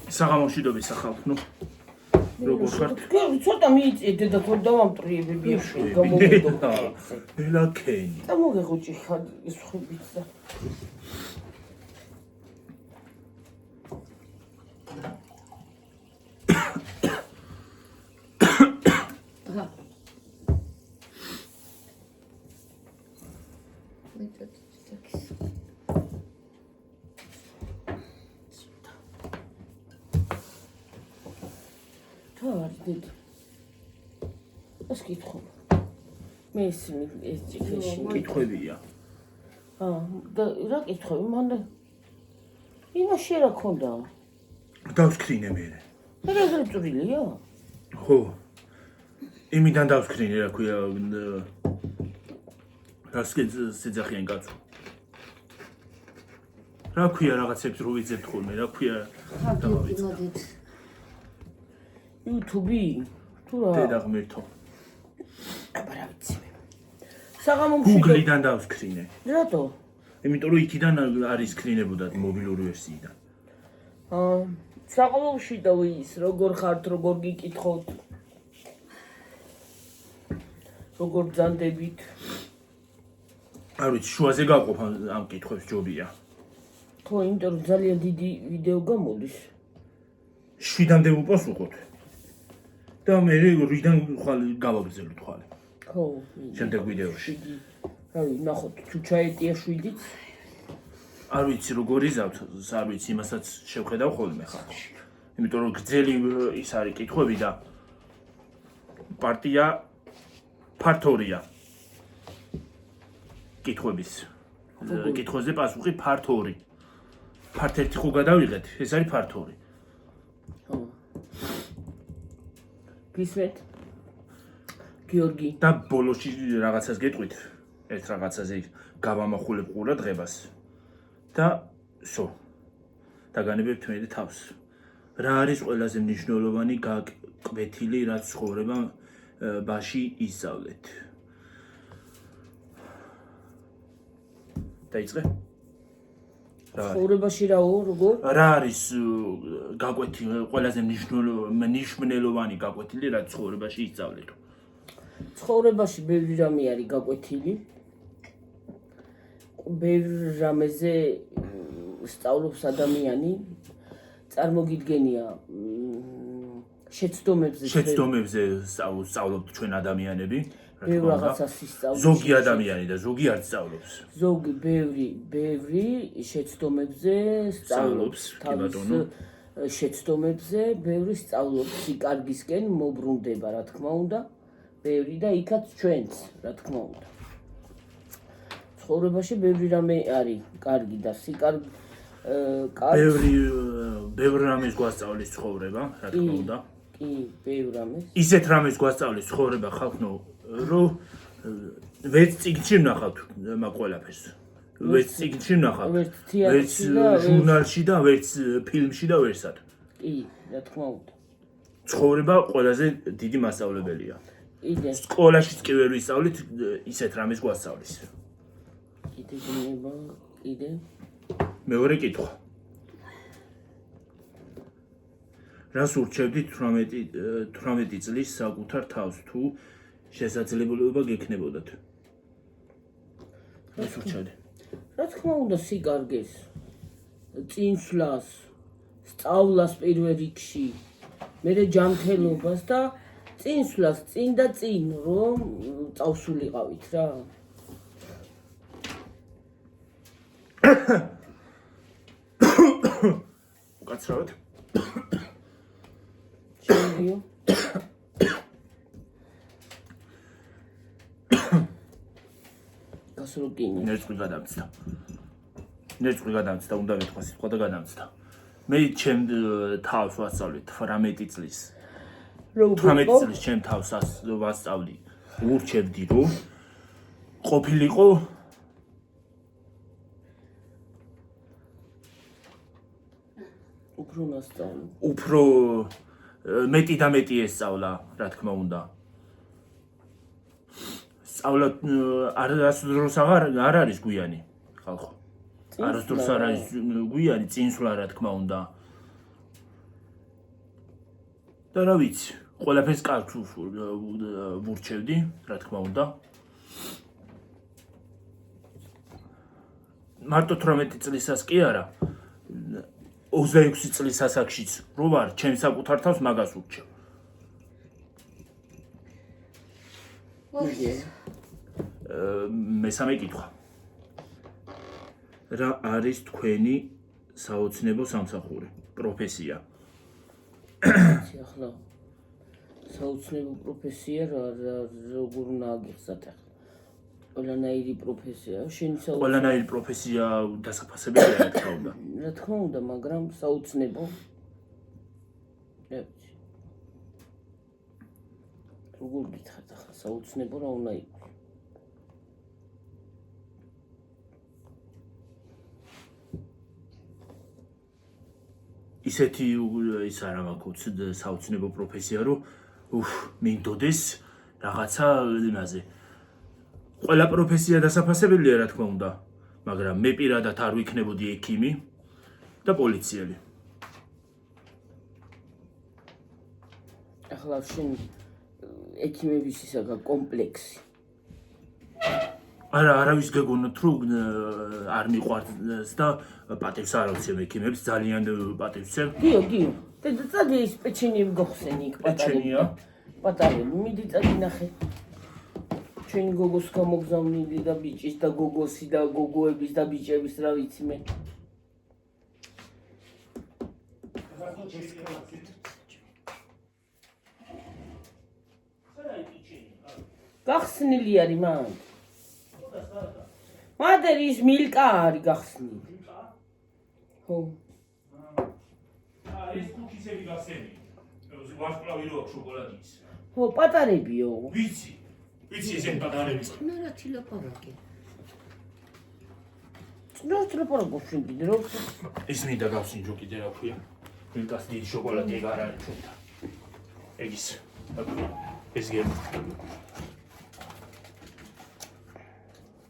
საღამოშვიდობის სახალხო, ნუ როგორ ხართ? ცოტა მიიწედე და თორ დავამტრიებები გამომიდო. ელაკენი. და მოგეხუჭი ხარ ის ხუბიც და. Did let's keep home. Missing is education. კითხვებია. და რა კითხვები მანდ იმაში რა ქონდა? დავსკრინე მე. რა ზრწურილია? ხო. იმიდან დავსკრინე რა ქვია სიძახიან კაცო. რა ქვია რაღაცებს რო ვიძებთ ხოლმე, რა ქვია დავავიწყე. YouTube თუ რა? დედა ღმერთო. აბა რა ვიცი მე. საღამო Google-დან დავსკრინე. რატო? იმიტომ რომ იქიდან არის სკრინებოდა მობილური ვერსიიდან. საღამოში და ის როგორ ხართ, როგორ გიკითხოთ? როგორ ძანდებით? არ ვიცი, შუაზე გავყოფ ამ კითხვებს ჯობია. ხო, იმიტომ რომ ძალიან დიდი ვიდეო გამოდის. 7-მდე უპასუხოთ. და მე 8-დან ხვალ გავაგრძელოთ ხვალ. ხო. შემდეგ ვიდეოში. რავი, ნახოთ, თუ ჩაეტია 7-იც. არ ვიცი როგორ იზავთ, არ ვიცი, იმასაც შევხედავ ხოლმე ხალხში. იმიტომ რომ გრძელი ის არის კითხვები და პარტია ფართორია. კითხვების. კითხვებზე პასუხი ფართორი. ფართერთი ხო გადავიღეთ, ეს არის ფართორი. ხო. გისმენთ? გიორგი. და ბოლოში რაღაცას გეტყვით, ერთ რაღაცაზე გავამახულებ ყურადღებას. და სო. დაგანებებთ მე თავს. რა არის ყველაზე მნიშვნელოვანი გაკვეთილი, რაც ცხოვრება ბაში ისწავლეთ? დაიწყე? ცხოვრებაში რაო, როგორ? რა არის გაკვეთილი, ყველაზე მნიშვნელოვანი გაკვეთილი, რაც ცხოვრებაში ისწავლეთ? ცხოვრებაში ბევრი რამე არის გაკვეთილი. ბევრ რამეზე სწავლობს ადამიანი. წარმოგიდგენია შეცდომებზე სწავლობთ ჩვენ ადამიანები. ბევრ რაღაცას ისწავლებს. ზოგი ადამიანი და ზოგი არ სწავლობს. ზოგი ბევრი შეცდომებზე სწავლობს. შეცდომებზე ბევრი სწავლობს, სიკარგისკენ მობრუნდება, რა თქმა უნდა. ბევრი და იქაც ჩვენც, რა თქმა უნდა. ცხოვრებაში ბევრი რამე არის კარგი და სიკარგი ბევრ რამეს გვასწავლის ცხოვრება, რა თქმა უნდა. კი, ბევრ რამეს. ისეთ რამეს გვასწავლის ცხოვრება ხალხო, რომ ვერც წიგნში ვნახავთ მაგ ყველაფერს. ვერც წიგნში ვნახავთ, ვერც ჟურნალში და ვერც ფილმში და ვერსად. კი, რა თქმა უნდა. ცხოვრება ყველაზე დიდი მასწავლებელია. იდე. სკოლაშიც კი ვერ ვისწავლით ისეთ რამეს გვასწავლის. იდე. მეორე კითხვა. რას ურჩევდით 18 წლის საკუთარ თავს თუ შესაძლებლობა გექნებოდათ? რას ურჩევდი? რა თქმა უნდა სიკარგეს, წინსვლას, სწავლას პირველ რიგში, მერე ჯანმრთელობას და წინსვლას, წინ და წინ რომ წავსულიყავით რა. უკაცრავად. შემიძლია. გასროგინე. ნერწყვი გადამცდა, უნდა ვეთქვა სიტყვა და გადამცდა. მე ჩემ თავს ვასწავლეთ 18 წლის. 18 წლის ჩემ თავს ვასწავლი. ურჩევდი რომ ყოფილიყო უფრო მეტი და მეტი ესწავლა, რა თქმა უნდა. სწავლა არასდროს არ არის გვიანი, ხალხო. არასდროს არ არის გვიანი, წინსვლა, რა თქმა უნდა. და რა ვიცი, ყველაფერს კარგს ვურჩევდი, რა თქმა უნდა. მარტო 18 წლისას კი არა, 26 წლის ასაკშიც რო ვარ, ჩემ საკუთარ თავს მაგას ვურჩევ. მესამე კითხვა. რა არის თქვენი საოცნებო სამსახური, პროფესია? ახლა საოცნებო პროფესია როგორ უნდა აგიხსნათ ახლა? ყველანაირი პროფესია, შენი საოცნებო. ყველანაირი პროფესია დასაფასებელია, რა თქმა უნდა. რა თქმა უნდა, მაგრამ საოცნებო. როგორ გითხრათ ახლა საოცნებო რა უნდა იყოს? ისეთი ის არა მაქვს საოცნებო პროფესია, რომ მინდოდეს რაღაცა იმაზე. ყველა პროფესია დასაფასებელია, რა თქმა უნდა, მაგრამ მე პირადად არ ვიქნებოდი ექიმი და პოლიციელი. ახლა შენ ექიმების ისა კომპლექსი. არავის გეგონოთ, რომ არ მიყვარს და პატივს არ ავცემ ექიმებს, ძალიან პატივს ვცემ. გიო. წადი ის პეჩენიები გახსენი იქ პეჩენია? პატარები, მიდი წადი ნახე. ჩვენი გოგოს გამოგზავნილი და ბიჭის და გოგოსი და გოგოების და ბიჭების რა ვიცი მე. გახსნილი არის მან. მადერ ის მილკა არის გახსნილი. ხო. ეს კუქისები გასცემი. ვარსკვლავი რო აქვს შოკოლადის. ხო, პატარებიო. ვიცი ესე პატარები. ნარათი ლაპარაკი. ნორთ ლაპარაკობ კიდე რო. ეს მინდა გავსინჯო კიდე რა ქვია. მილკას დიდი შოკოლადი ეგ არ არის ჩვენთან. ეგ ის. ეს გემო.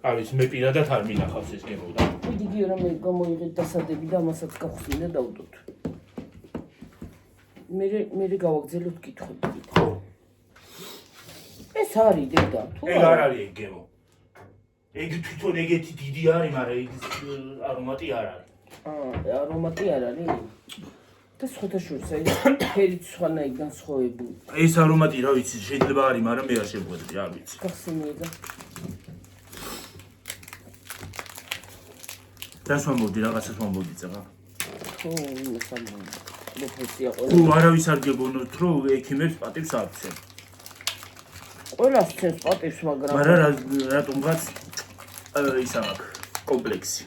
არის მე პირადად არ მინახავს ეს გემო და. იგი რამე გამოიღეთ დასადები და ამასაც გავხსნი და დავდოთ. მე გავაგზავნოთ კითხვები. ხო. ეს არის დედა, თუ ეგ არ არის ეგ გემო. ეგ თვითონ ეგეთი დიდი არის, მაგრამ ეგ არომატი არ არის. არომატი არ არის. და სხვადასხვა ის ფერით სხვანაირ განსხვავებული. ეს არომატი რა ვიცი, შეიძლება არის, მაგრამ მე არ შემოგვეძი, არ ვიცი. გახსენია და რას ვამბობდი, რაღაცას ვამბობდი წერა. ხო, იმას ამბობ. პროფესია ყველა. ხო, არავის არ გეგონოთ, რომ ექიმებს პატივს აქვცენ. ყველას ცემს პატივს, მაგრამ რატომღაც ის აქვს კომპლექსი.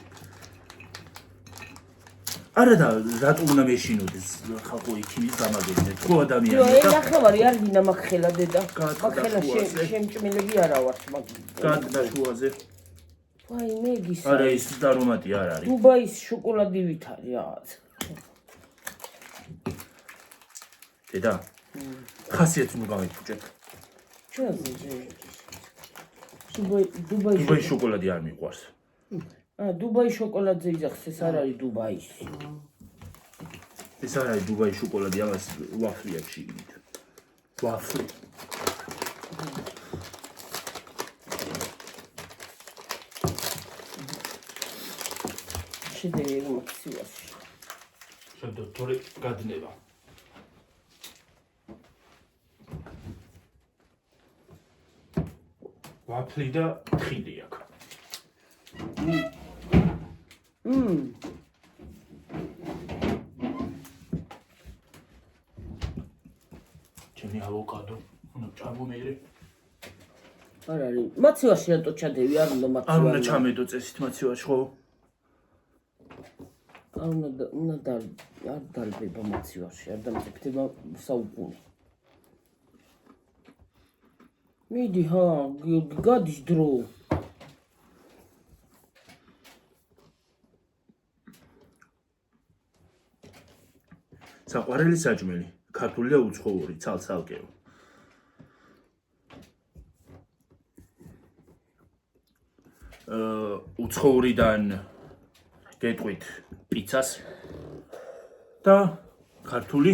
არა და რატომ უნდა მეშინოდეს ხალხო ექიმის გამაგებინეთ, ხო ადამიანები და ნახევარი არ გინდა მაგხელა დედა. მაგხელა შემჭმელები არა ვართ მაგ. გადდა შუაზე. ვაი, მეგის. არა ის არომატი არ არის. დუბაის შოკოლადივით არის რაღაც. დედა. ხასიათს უნდა გამიფუჭეთ. დუბაის შოკოლადი არ მიყვარს. დუბაის შოკოლადზე იძახს, ეს არ არის დუბაის. ეს არ არის დუბაის შოკოლადი, ამას ვაფლი აქვს შიგნით. ვაფლი. შედევრი მოხსივაში. შედო თორე გადნება. ვაფლი და ხილი აქვს. ჩემი ავოკადო, ჭამო მეერე. არ არის. მაცივაში რატო ჩადევი? არ უნდა მაცივაში. არ უნდა ჩამედო წესით მაცივაში, ხო? არ უნდა არ დარბება მაცივაში, არ დამწიფდება საუკუნე. მიდი ჰა, გადის დრო. საყვარელი საჭმელი, ქართული და უცხოური, ცალ-ცალკეო. უცხოურიდან გეტყვით პიცას და ქართული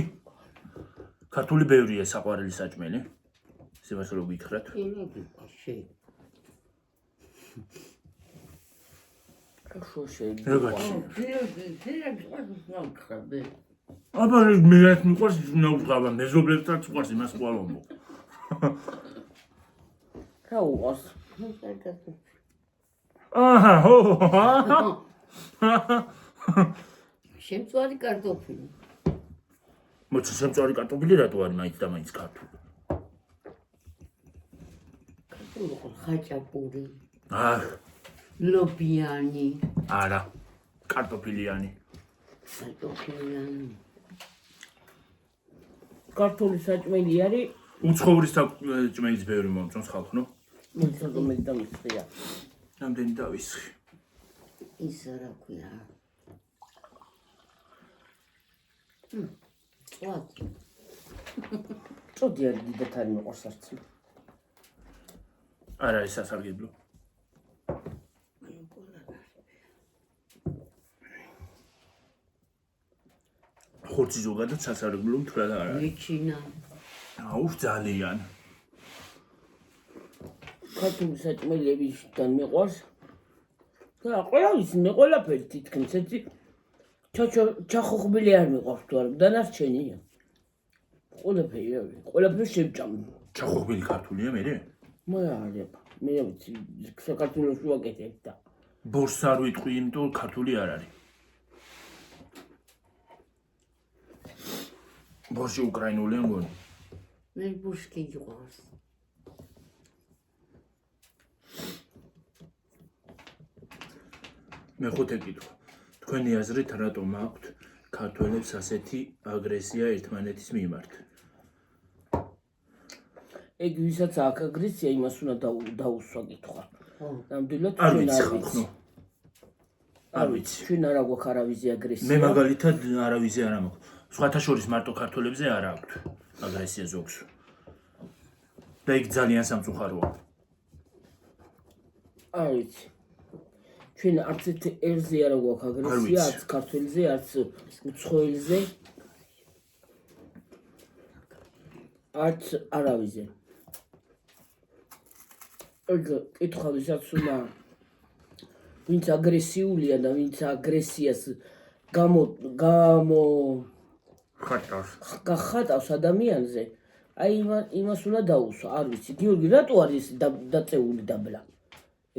ქართული ბევრია საყვარელი საჭმელი. ისევაც რო გითხრათ. აბა მე რაც მიყვარს ნაუყავა მეზობლებსაც უყვარს იმას ყვალობო. რა უყვარს? აჰა ჰო. შემწვარი კარტოფილი. მოიცა შემწვარი კარტოფილი რატო არის მაინც და მაინც ქართული? ხაჭაპური. ლობიანი. ლობიანი. არა. კარტოფილიანი. კარტოფილიანი. ქართული საჭმელი არის. უცხოური საჭმელის ბევრი მომწონს ხალხო. მიცოდო მე დამიხია. რამდენი დავისხი. ის რა ქვია? წვად. წოდი არის დიდად არის მიყვარს არც. არა ეს სასარგებლო. ხორცი ზოგადად სასარგებლო მთლად არ არის. მეჩინა. აუ ძალიან. ქართული საჭმელებიდან მიყვარს. და ყველაფერს მე ყველაფერი თითქმის έτσι ჩახოხბილი არ მიყვარს თუ არა დანარჩენია. ყველაფერი შევჭამი. ჩახოხბილი ქართულია მე? მე ვიცი საქართველოს ვაკეთებ და ბორს არ ვიტყვი, იმიტომ ქართული არ არის. ბორში უკრაინულია მგონი. მე ბუშკი გიყვარს. მეხუთე კითხვა. თქვენი აზრით რატომ აქვთ ქართველებს ასეთი აგრესია ერთმანეთის მიმართ? ეგ ვისაც აქვს აგრესია იმას უნდა დაუსვა კითხვა. ნამდვილად არ ჩვენ ვიცი არ ხალხო. ვიცი. არ ვიცი. ჩვენ არ აგვაქვს არავის აგრესია. მე მაგალითად არავის არ მაქვს. სხვათა შორის მარტო ქართველებზე არ აქვთ აგრესია ზოგს. და იქ ძალიან სამწუხაროა. არ ვიცი. ჩვენ არც ერთზე არ აგვაქვს აგრესია, არც ქართველზე, არც უცხოელზე. არც არავისზე. ეგ კითხვა ვისაც უნდა ვინც აგრესიულია და ვინც აგრესიას გახატავს ადამიანზე, აი იმას უნდა დაუსვა, არ ვიცი. გიორგი, რატო არის დაწეული დაბლა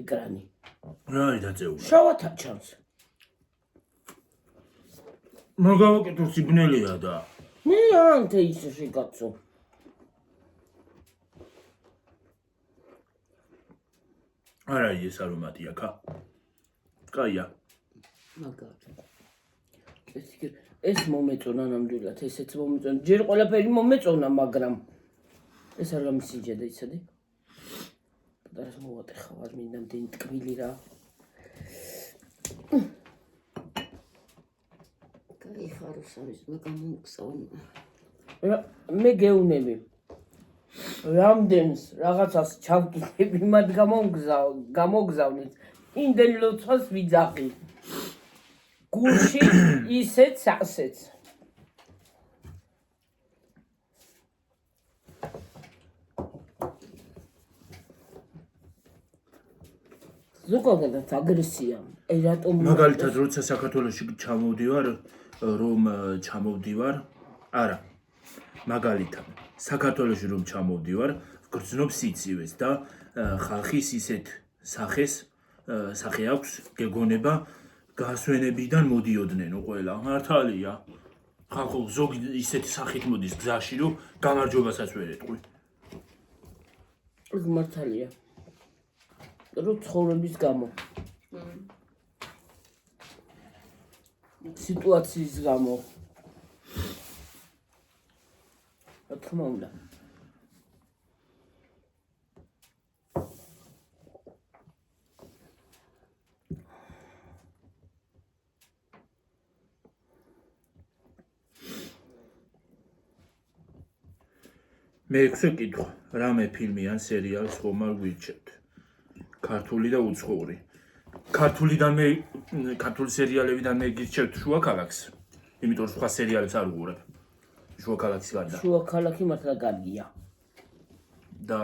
ეკრანი? რა არის დაწეული? შავად ჩანს. მაგავაკეთო სიბნელია და მე ანთე ისე შეკაცო. არა ის არომატია ხა? კაია. მაგარი. ეს მომეწონა ნამდვილად, ესეც მომეწონა. ჯერ ყველაფერი მომეწონა, მაგრამ ეს არ გამისიჯა და იცოდი. პატარას მოვატეხა, არ მინდა იმდენი ტკბილი რა. კაი ხაროს არის, მაგრამ მომგზავნა. მე გეუნები. რამდენს რაღაცას ჩავტვირთები, მათ გამოგზავნით. იმდენ ლოცვას ვიძახი. გულში ისეც ასეც. ზოგადად აგრესია. აი რატომ მაგალითად როცა საქართველოში ჩამოვდივარ, არა. მაგალითად საქართველოში რომ ჩამოვდივარ, გრძნობ სიცივეს და ხალხის ისეთ სახე აქვს, გეგონება გასვენებიდან მოდიოდნენ ყველა. მართალია. ხალხო ზოგი ისეთი სახით მოდის გზაში, რომ გამარჯვებასაც ვერ ეტყვი. ეგ მართალია. რო ცხოვრების გამო. სიტუაციის გამო. რა თქმა უნდა. მეექვსე კითხვა. რამე ფილმი ან სერიალს ხომალ გვირჩევთ? ქართული და უცხოური. ქართული სერიალებიდან მე გირჩევთ შუა ქალაქს. იმიტომ რომ სხვა სერიალებს არ უყურებ. შუა ქალაქის გარდა. შუა ქალაქი მართლა კარგია. და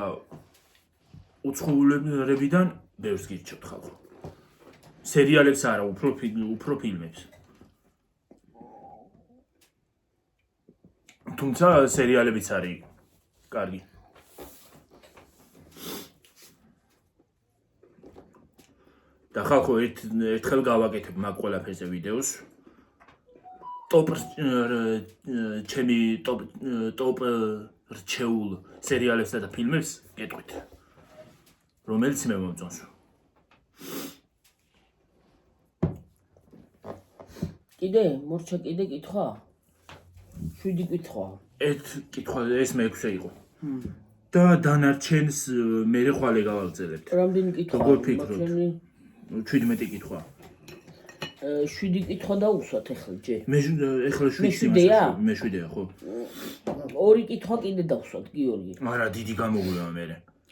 უცხოელებიდან ბევრს გირჩევთ ხალხო. სერიალებს არა, უფრო ფილმებს. თუმცა სერიალებიც არის კარგი. და ხალხო ერთხელ გავაკეთებ მაგ ყველაფერზე ვიდეოს. ჩემი ტოპ რჩეულ სერიალებსა და ფილმებს გეტყვით. რომელიც მე მომწონს. კიდე მორჩა კიდე კითხვა? 7 კითხვა. ერთ კითხვა ეს მე-6 იყო. და დანარჩენს მე ხვალე გავაგზავნებთ. რამდენი კითხვა? როგორ ფიქრობთ? 17 კითხვა. 7 კითხვა დაუსვათ ახლა ჯერ. მე ეხლა 7-ია? მე 7-ია, ხო? 2 კითხვა კიდე დავსვათ, გიორგი. არა, დიდი გამოგვივა მე.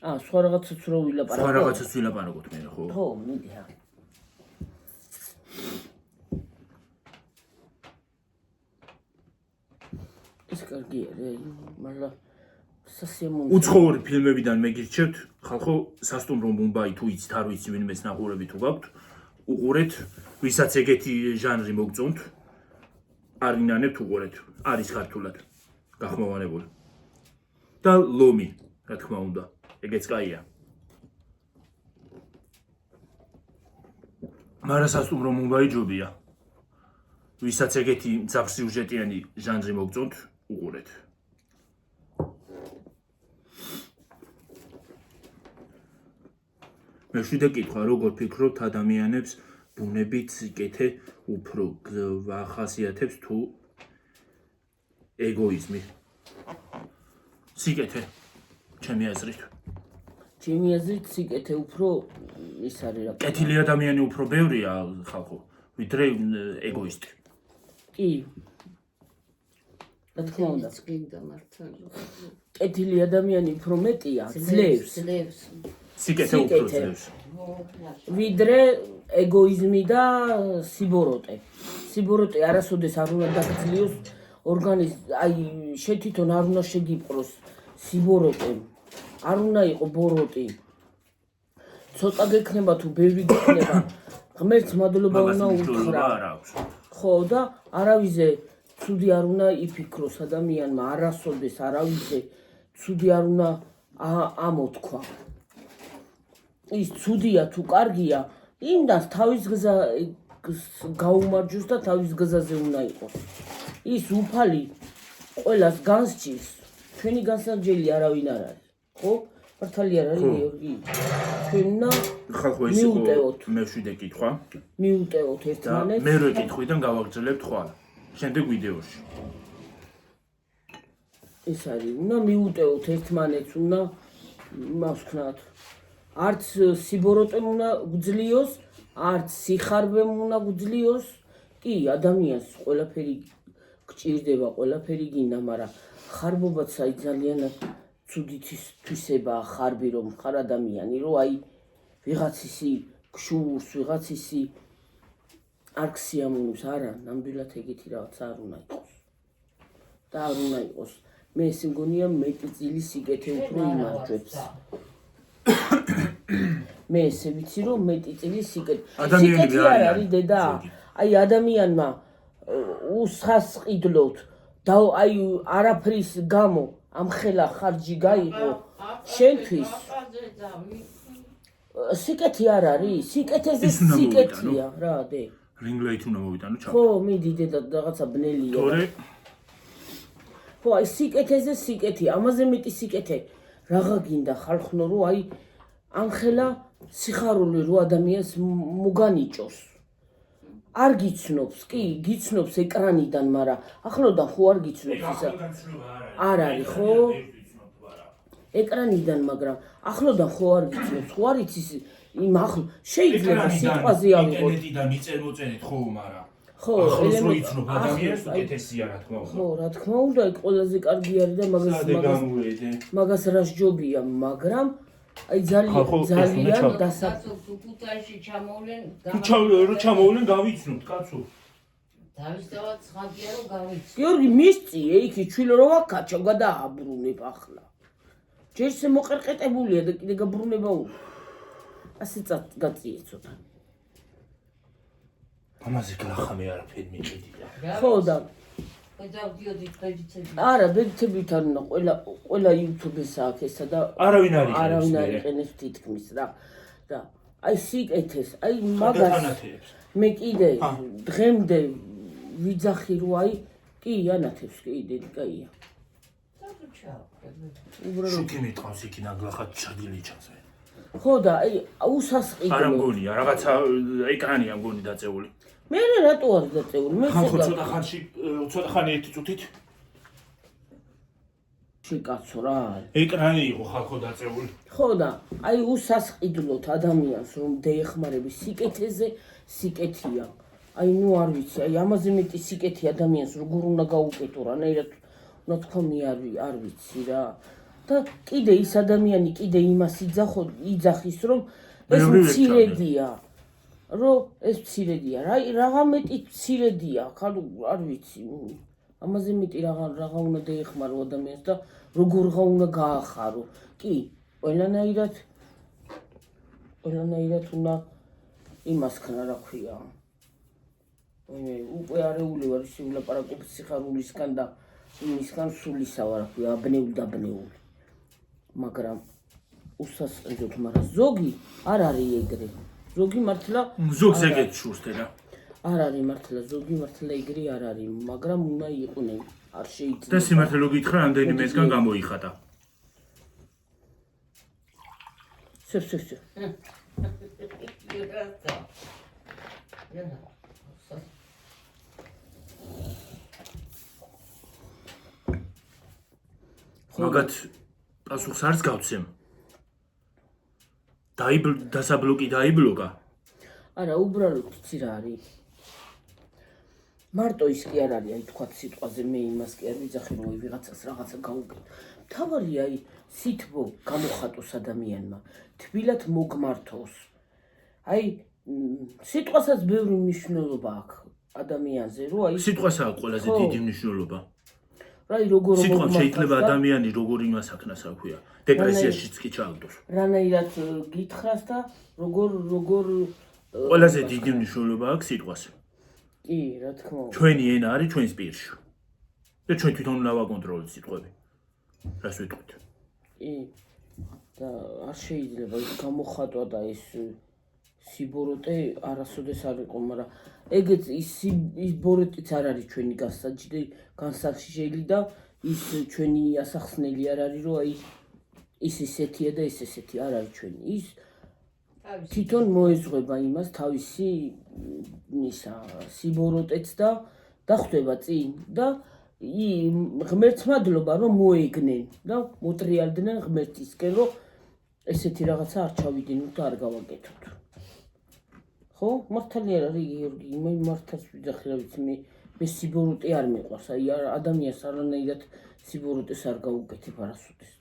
სხვა რაღაცაც რო ვილაპარაკო. სხვა რაღაცას ვილაპარაკოთ მე, ხო? ხო, მიდი რა. ეს კარგია, მაგრამ სასიამოვნო. უცხოური ფილმებიდან მე გირჩევთ, ხალხო, სასტუმრო მუმბაი თუ იცით, არ ვიცი ვინმეს ნახურები თუ გაქვთ, უყურეთ, ვისაც ეგეთი ჟანრი მოგწონთ, არ ინანებთ უყურეთ, არის ქართულად გახმოვანებული. და ლომი, რა თქმა უნდა, ეგეც კაია. მაგრამ სასტუმრო მუმბაი ჯობია. ვისაც ეგეთი მძაფრსიუჟეტიანი ჟანრი მოგწონთ, უყურეთ. მეშვიდე კითხვა, როგორ ფიქრობთ ადამიანებს ბუნებით სიკეთე უფრო გვახასიათებს თუ ეგოიზმი? სიკეთე, ჩემი აზრით. ჩემი აზრით სიკეთე უფრო ის არის რა. კეთილი ადამიანი უფრო ბევრია ხალხო, ვიდრე ეგოისტი. კი. რა თქმა უნდა. წმინდა მართალია. კეთილი ადამიანი უფრო მეტია, ძლევს. სიკეთე უფრო ძლევს. ვიდრე ეგოიზმი და სიბოროტე. სიბოროტე არასოდეს არ უნდა დაგძლიოს ორგანიზმს, აი შე თვითონ არ უნდა შეგიპყროს სიბოროტე. არ უნდა იყო ბოროტი. ცოტა გექნება თუ ბევრი გექნება, ღმერთს მადლობა უნდა უთხრა. ხო და არავიზე ცუდი არ უნდა იფიქროს ადამიანმა, არასოდეს არავიზე ცუდი არ უნდა ამოთქვა. ის ცუდია თუ კარგია, იმდანს თავის გზა გაუმარჯოს და თავის გზაზე უნდა იყოს. ის უფალი ყველას განსჭირს, ჩვენი განსაჯელი არავინ არ არის. ხო? მართალი არ არის გიორგი. ჩვენ უნდა ხალხო ეს იყო მე-7 კითხვა. მიუტევოთ ერთმანეთს. მე-8 კითხვიდან გავაგრძელებთ ხვალ. შემდეგ ვიდეოში. ეს არის, უნდა მიუტევოთ ერთმანეთს, უნდა მას ვქნათ. არც სიბოროტემ უნდა გვძლიოს, არც სიხარბემ უნდა გვძლიოს. კი, ადამიანს ყველაფერი გჭირდება, ყველაფერი გინდა, მაგრამ ხარბობაც აი ძალიანად ცუდი თვისებაა ხარბი, რომ ხარ ადამიანი, რომ აი ვიღაც ისი გშურს, ვიღაც ისი არ გსიამოვნებს, არა, ნამდვილად ეგეთი რაღაც არ უნდა იყოს. და არ უნდა იყოს. მე ეს მგონია მეტი წილი სიკეთე უფრო იმარჯვებს. მე ესე ვიცი რომ მეტი წილი სიკეთე. სიკეთე არ არის დედა. აი ადამიანმა უსხას ყიდლოთ და აი არაფრის გამო ამხელა ხარჯი გაიღო შენთვის. სიკეთე არ არის, სიკეთეზე სიკეთეა რა დე. რინგლეით უნდა მოვიტანო ჩავ. ხო, მიდი დედა რაღაცა ბნელია. თორე ხო, აი სიკეთეზე სიკეთე, ამაზე მეტი სიკეთე რაღა გინდა ხალხნო რომ აი ამხელა სიხარული რო ადამიანს მოგანიჭოს. არ გიცნობს, კი, გიცნობს ეკრანიდან, მაგრამ ახლოდან ხო არ გიცნობს ისა. არ არის ხო? ეკრანიდან, მაგრამ ახლოდან ხო არ გიცნობს, ხო არ იცის იმ ახლ შეიძლება სიტყვაზე ავიღოთ. ინტერნეტიდან მიწერ-მოწერეთ ხო, მაგრამ ხო, ახლოს რო იცნობ ადამიანს უკეთესია რა თქმა უნდა. ხო, რა თქმა უნდა, იქ ყველაზე კარგი არის და მაგას რა სჯობია, მაგრამ აი ძალიან დასაბუთაში ჩამოვლენ რო ჩამოვლენ გავიცნობთ კაცო. თავისთავად ცხადია რომ გავიცი. გიორგი მისწიე იქი ჩვილო რო ვაკაჩო გადააბრუნებ ახლა. ჯერ ისე მოყერყეტებულია და კიდე გაბრუნება უნდა. ასე გაწიე ცოტა. ამაზე გლახამე არაფერი მიჭიდი და. ხო და გადავდიოდი ფეჯიცები. არა ბედითებით არ უნდა ყველა YouTube-ს აქვს ესა და არავინ არ იყენებს არავინ არ მერე. იყენებს თითქმის რა. და აი სიკეთეს, აი მაგას გადაანათებს. მე კიდე დღემდე ვიძახი რო აი კი ანათებს კი კაია. უბრალოდ შუქი მეტყავს იქ ნაგლახად ჩადილი ჩანს. ხო და აი უსასყიდო. არა მგონია, რაღაცა ეკრანია მგონი დაწეული. მე რატო არ დაწეული? მე ხან ხო ცოტა ხანი ერთი წუთით შეკაცო რა. ეკრანი იყო ხალხო დაწეული. ხო და აი უსასყიდლოთ ადამიანს რომ დაეხმარები სიკეთეზე სიკეთია. აი ნუ არ ვიცი, აი ამაზე მეტი სიკეთი ადამიანს როგორ უნდა გაუკეთო რანაირად უნდა თქვი არ ვიცი რა. და კიდე ის ადამიანი კიდე იმას იძახის რომ ეს მცირედია. რომ ეს მცირედია. რაღა მეტი მცირედია, ხალ არ ვიცი. ამაზე მეტი რაღა უნდა დაეხმარო ადამიანს და როგორ უნდა გაახარო. კი, ყველანაირად უნდა იმას ქნა რა ქვია. უკვე არეული ვარ ისე ვლაპარაკობ სიხარულისგან და იმისგან სულისა ვარ ქვია აბნეული. მაგრამ უსასყიდოდ, მაგრამ ზოგი არ არის ეგრე. ზოგი მართლა ზოგს ეგეთ შურს და არ არის მართლა ზოგი მართლა ეგრე არ არის, მაგრამ უნდა იყვნენ. არ შეიძლება. და სიმართლე რო გითხრა, რამდენი მესგან გამოიხატა. სე. მაგათ პასუხს არც გავცემ. დასაბლოკი დაიბლოკა. არა, უბრალოდ იცი რა არის. მარტო ის კი არ არის, აი თქვა სიტყვაზე მე იმას კი არ ვიძახი რომ ვიღაცას რაღაცა გაუკეთო. მთავარია აი სითბო გამოხატოს ადამიანმა, თბილად მოგმართოს. აი სიტყვასაც ბევრი მნიშვნელობა აქვს ადამიანზე, რომ აი სიტყვას აქვს ყველაზე დიდი მნიშვნელობა. აი როგორ სიტყვა შეიძლება ადამიანი როგორ იმას აქნას, რა ქვია, დეპრესიაშიც კი ჩააგდოს. რანაირად გითხრას და როგორ ყველაზე დიდი მნიშვნელობა აქვს სიტყვას. კი, რა თქმა უნდა. ჩვენი ენა არის ჩვენს პირში. და ჩვენ თვითონ უნდა ვაკონტროლოთ სიტყვები. რას ვიტყვით? კი. და არ შეიძლება ის გამოხატვა და ეს სიბოროტე არასოდეს არ იყო, მაგრამ ეგეც ის ბოროტიც არ არის ჩვენი განსახშელი და ის ჩვენი ასახსნელი არ არის, რომ აი ის ესეთია და ეს ესეთი არ არის ჩვენი. ის თვითონ მოეზღება იმას თავისი ისა სიბოროტეც და ხვდება წინ და ღმერთს მადლობა რომ მოეგნენ და მოტრიალდნენ ღმერთისკენ რომ ესეთი რაღაცა არ ჩავიდინოთ და არ გავაკეთოთ. ხო? მართალია რა გიორგი, მე მართალს ვიძახი რა ვიცი მე სიბოროტე არ მიყვარს. აი ადამიანს არანაირად სიბოროტეს არ გაუკეთებ არასოდეს.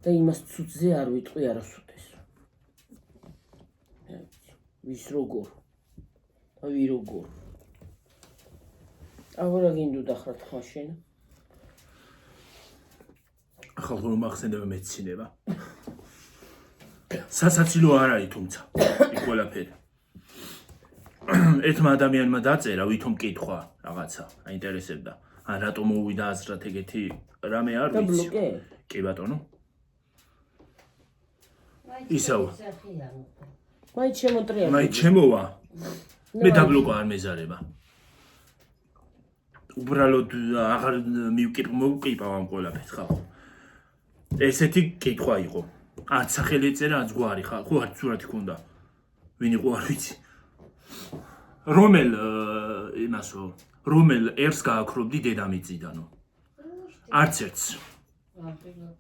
და იმას ცუცზე არ ვიტყვი არასოდეს. ვის როგორ და ვი როგორ. აღარა გინდოდა ხარ თქვა შენ? ახლა რომ ახსენდება მეცინება. სასაცილო არ არის თუმცა ის ყველაფერი. ერთმა ადამიანმა დაწერა, ვითომ კითხვა რაღაცა, აინტერესებდა. ან რატომ მოვიდა აზრად ეგეთი რამე არ ვიცი. კი ბატონო. ისავა. მაინც შემოტრიალე. მაინც შემოვა. მე დაბლოკა არ მეზარება. უბრალოდ აღარ მოვკიპავ ამ ყველაფერს ხალხო. ესეთი კითხვა იყო. არც სახელი ეწერა, არც გვარი ხალხო, არც სურათი ქონდა. ვინ იყო არ ვიცი. რომელ ერს გააქრობდი დედამიწიდანო. არც ერთს.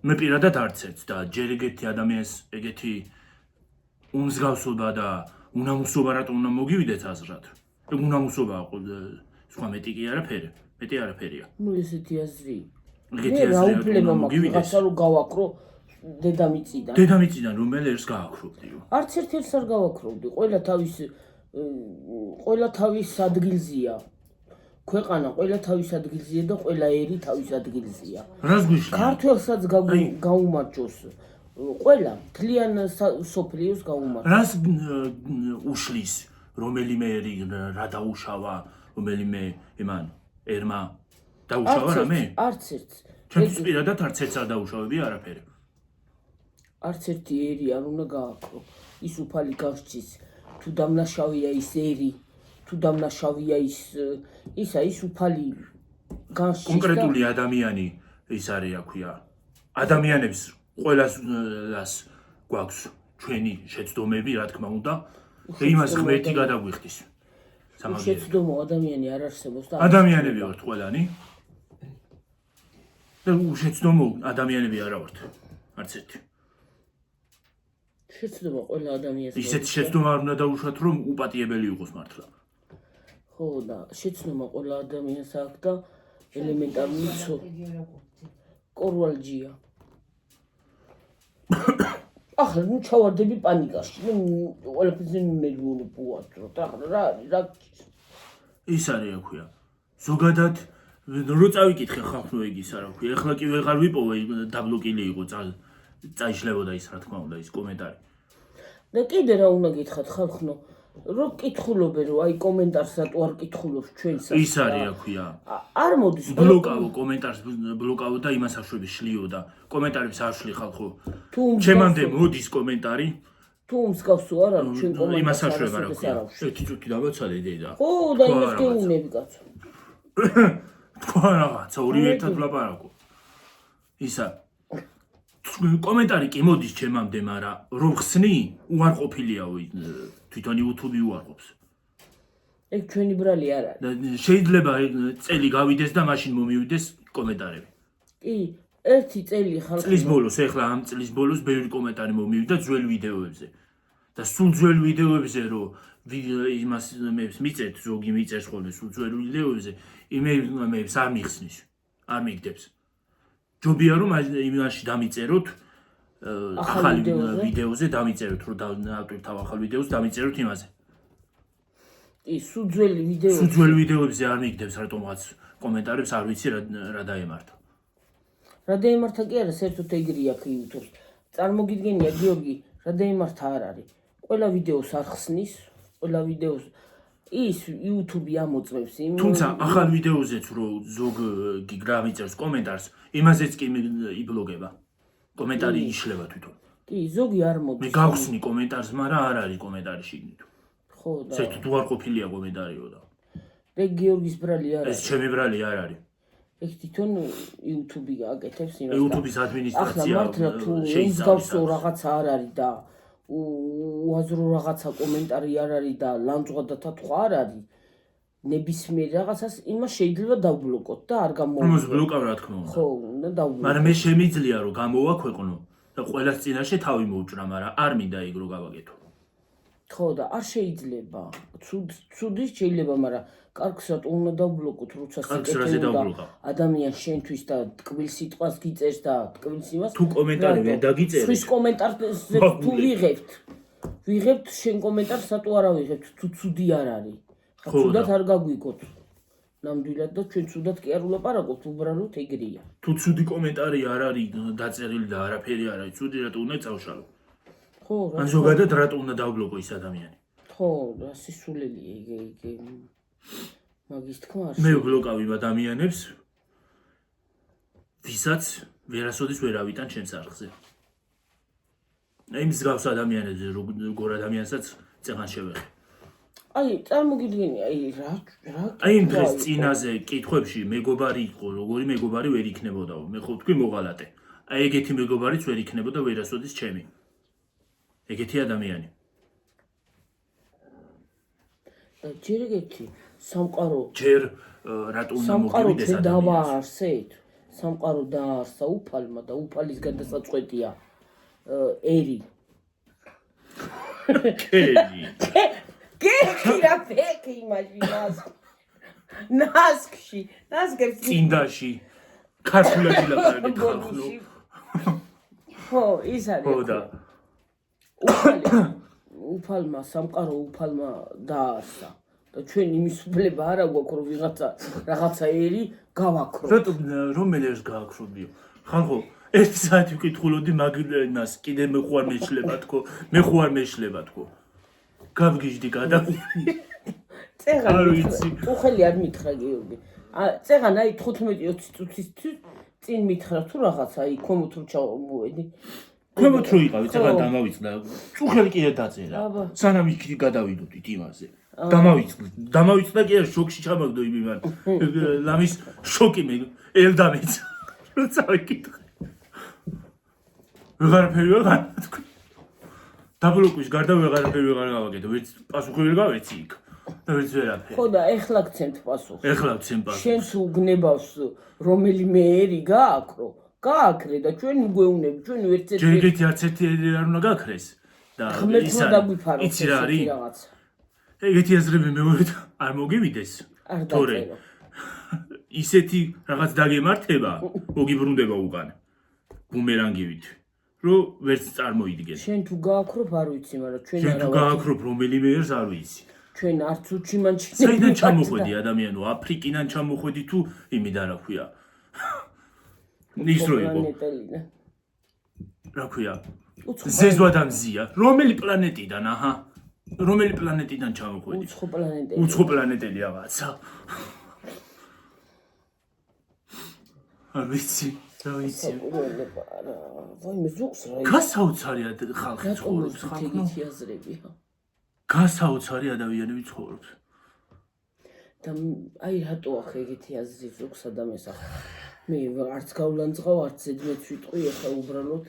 მე პირადად არც ერთს და ჯერ ეგეთი ადამიანს ეგეთი უმსგავსობა და უნამუსობა რატომ უნდა მოგივიდეთ აზრად? ეგ უნამუსობაა სხვა მეტი კი არაფერი. მეტი არაფერია. ნუ ესეთი აზრი. ეგეთი აზრი რა მოგივიდეს? რა გავაკრო დედამიწიდან. დედამიწიდან რომელ ერს გააქრობდიო? არც ერთ-ერთს არ გავაქრობდი. ყველა თავის ადგილზეა. ქვეყანა ყველა თავის ადგილზეა და ყველა ერი თავის ადგილზეა. რას გვიშლია? ქართველსაც გაუმარჯოს. ყველა მთლიან სოფლიოს გაუმარჯოს. რას უშლის რომელიმე ერი რა დაუშავა, რომელიმე იმან ერმა დაუშავა რამე? არც ერთ. ჩემთვის პირადად არც ერთს არ დაუშავებია არაფერი. არც ერთი ერი არ უნდა გააქრო. ის უფალი გასჭის, თუ დამნაშავია ის ერი, თუ დამნაშავია ის უფალი გასჭის. კონკრეტული ადამიანი ის არის, რა ქვია, ადამიანებს ყველას გვაქვს ჩვენი შეცდომები, რა თქმა უნდა, და იმას ღმერთი გადაგვიხდის. შეცდომო ადამიანი არ არსებობს და ადამიანები ვართ ყველანი. და უშეცდომო ადამიანები არა ვართ. არც ერთი. შეცდომა ყველა ადამიანს. ისეთ შეცდომა არ უნდა დაუშვათ, რომ უპატიებელი იყოს მართლა. ხო და შეცდომა ყველა ადამიანს აქვს და ელემენტარული კორვალჯია. ახლა ნუ ჩავარდები პანიკაში. ნუ ყველაფერზე ნერვული პუატრო. და რა ის არის, რა ქვია. ზოგადად რო წავიკითხე ხალხო ეგ ისა, რა ქვია. ეხლა კი ვეღარ ვიპოვე, დაბლოკილი იყო, წაიშლებოდა ის, რა თქმა უნდა, ის კომენტარი. და კიდე რა უნდა გითხრათ ხალხო, რო კითხულობენ, რომ აი კომენტარს რატო არ კითხულობს ჩვენს. ის არის, რა ქვია. არ მოდის ბლოკავო კომენტარს, ბლოკავო და იმას აშვები შლიო და კომენტარებს აშლი ხალხო. თუ ჩემამდე მოდის კომენტარი, თუ მსგავსო არ არის ჩვენ კომენტარს. იმას აშვება, რა ქვია. ერთი წუთი დავაცალე დედა. ხო და იმას გეუნები კაცო. თქვა რაღაცა, ორივე ერთად ვლაპარაკო. ისა კომენტარი კი მოდის ჩემამდე, მაგრამ რომ ხსნი, უარყოფილიაო თვითონ YouTube უარყოფს. ეგ ჩვენი ბრალი არ არის. და შეიძლება წელი გავიდეს და მაშინ მომივიდეს კომენტარები. კი, ერთი წელი ხალხი წლის ბოლოს, ეხლა ამ წლის ბოლოს ბევრი კომენტარი მომივიდა ძველ ვიდეოებზე. და სულ ძველ ვიდეოებზე რომ იმას მიწერთ, ზოგი მიწერს ხოლმე სულ ძველ ვიდეოებზე, იმეებს არ მიხსნის, არ მიგდებს. ჯობია რომ იმაში დამიწეროთ ახალი ვიდეოზე დამიწეროთ, რომ დავტვირთავ ახალ ვიდეოს, დამიწეროთ იმაზე. კი, სულ ძველი ვიდეო. სულ ძველ ვიდეოებზე არ მიგდებს რატომღაც კომენტარებს, არ ვიცი რა დაემართა. რა დაემართა კი არა, საერთოდ ეგრე აქვს YouTube-ს. წარმოგიდგენია გიორგი, რა დაემართა არ არის. ყველა ვიდეოს არ ხსნის, ყველა ვიდეოს ის YouTube-ი ამოწმებს იმ. თუმცა ახალ ვიდეოზეც რო ზოგ გიგრამიწერს კომენტარს, იმაზეც კი იბლოგება. კომენტარი იშლება თვითონ. კი, ზოგი არ მოდის. მე გავხსნი კომენტარს, მაგრამ არ არის კომენტარი შიგნით. ხო და საერთოდ უარყოფილია კომენტარიო და. ეგ გიორგის ბრალი არ ეს არის. ჩემი ბრალი არ არის. ეგ თვითონ YouTube-ი აკეთებს იმას. YouTube-ის ადმინისტრაცია ახლა მართლა თუ მსგავსო რაღაცა არ არის და უაზრო რაღაცა კომენტარი არ არის და ლანძღვა თქვა არ არის. ნებისმიერ რაღაცას იმას შეიძლება დავბლოკოთ და არ გამოვიდეთ. იმას ბლოკავ რა თქმა უნდა. ხო, უნდა დავბლოკოთ. მაგრამ მე შემიძლია რომ გამოვაქვეყნო და ყველას წინაშე თავი მოვჭრა, მაგრამ არ მინდა ეგ რო გავაკეთო. ხო და არ შეიძლება. ცუდი შეიძლება, მაგრამ კარგს რატო უნდა დავბლოკოთ, როცა რაზე დავბლოკავ? ადამიანს შენთვის და ტკბილ სიტყვას გიწერს და ტკბილ სიმას. თუ კომენტარი ვერ დაგიწერე. ის კომენტარზე თუ ვიღებთ შენ კომენტარს რატო არა ვიღებთ, თუ ცუდი არ არის. ცუდად არ გაგვიგოთ. ნამდვილად და ჩვენ ცუდად კი არ ვლაპარაკობთ, უბრალოდ ეგრეა. თუ ცუდი კომენტარი არ არის დაწერილი და არაფერი არ არის ცუდი, რატო უნდა წავშალო? ხო, ან ზოგადად რატო უნდა დავბლოკო ის ადამიანი? ხო, რა სისულელია ეგ მაგის თქმა არ მე ვბლოკავ იმ ადამიანებს, ვისაც ვერასოდეს ვერ ავიტან ჩემს არხზე. იმ მსგავს ადამიანებზე, როგორ ადამიანსაც წეღან შევეხე. აი, წარმოგიდგენია, რა აი იმ დღეს წინაზე კითხვებში მეგობარი იყო, როგორი მეგობარი ვერ იქნებოდაო. მე ხო თქვი მოღალატე. აი ეგეთი მეგობარიც ვერ იქნებოდა ვერასოდეს ჩემი. ეგეთი ადამიანი. ჯერ ეგეთი სამყარო ჯერ რატო უნდა მოგივიდეს ადამიანს? დავაარსეთ. სამყარო დაარსა უფალმა და უფალის გადასაწყვეტია ერი. კერი. კერი რა ფეკი იმაჟინას. ნასკში, ნასკებს წინდაში ქართულად ილაპარაკეთ ხალხო. ხო, ის არის. ხო და უფალმა სამყარო უფალმა დაარსა. და ჩვენ იმის უფლება არა გვაქვს რომ რაღაცა ერი გავაქრო. რატომ რომელი ეს გააქრობიო? ხალხო, 1 საათი ვკითხულობდი მაგას კიდე მე ხوار მეშლება თქო, მე ხوار მეშლება თქო. გავგიჟდი გადავიდი. წეღან არ ვიცი. უხელი არ მითხრა გიორგი. წეღან აი 15-20 წუთის წინ მითხრა თუ რაღაცა აი კომოთ რო ჩავმოვედი. ქვემოთ რო იყავი, წეღან დამავიწყდა. წუხელი კიდე დაწერა. აბა. სანამ იქით გადავიდოდით იმაზე. დამავიწყდა კი არ შოკში ჩამაგდო იმან. ლამის შოკი მე ელდამიც. როცა ვიკითხე. ვეღარაფერი ვეღარ თქვი. დაბლოკვის გარდა ვეღარაფერი ვეღარ გავაკეთე. ვერც პასუხი ვერ გავეცი იქ. და ვერც ვერაფერი. ხო და ეხლა გცემთ პასუხს. ეხლა ვცემ პასუხს. შენ თუ გნებავს რომელიმე ერი გააქრო, გააქრე და ჩვენ გვეუნებ, ჩვენ ვერც ჯერ ეგეთი არც ერთი ერი არ უნდა გაქრეს. და ღმერთმა დაგვიფაროს იცი რა არის? რაღაცა. ეგეთი აზრები მეორე არ მოგივიდეს. არ თორე დაწერო. ისეთი რაღაც დაგემართება, მოგიბრუნდება უკან. ბუმერანგივით. რომ ვერც წარმოიდგენ. შენ თუ გააქრობ არ ვიცი, მაგრამ ჩვენ შენ არა თუ ვარ. გააქრობ რომელიმე ერს არ ვიცი. ჩვენ არც უჩიმანჩი. საიდან ჩამოხვედი ადამიანო, აფრიკიდან ჩამოხვედი თუ იმიდან რა ქვია? ის რო იყო. რა ქვია? ზეზვადამზია. რომელი პლანეტიდან, აჰა. რომელი პლანეტიდან ჩამოხვედი? უცხო პლანეტელი. უცხო პლანეტელი რაღაცა. არ ვიცი, რა ვიცი. ვაიმე ზუგს რა ის. გასაოცარია ხალხი რატომ ცხოვრობს, ეს ხალხი. ეგეთი აზრებია? გასაოცარი ადამიანები ცხოვრობს. და აი რატო ახ ეგეთი აზრი ზუგს ადამიანს ახ მე არც გავლანძღავ, არც ზედმეტს ვიტყვი, ახლა უბრალოდ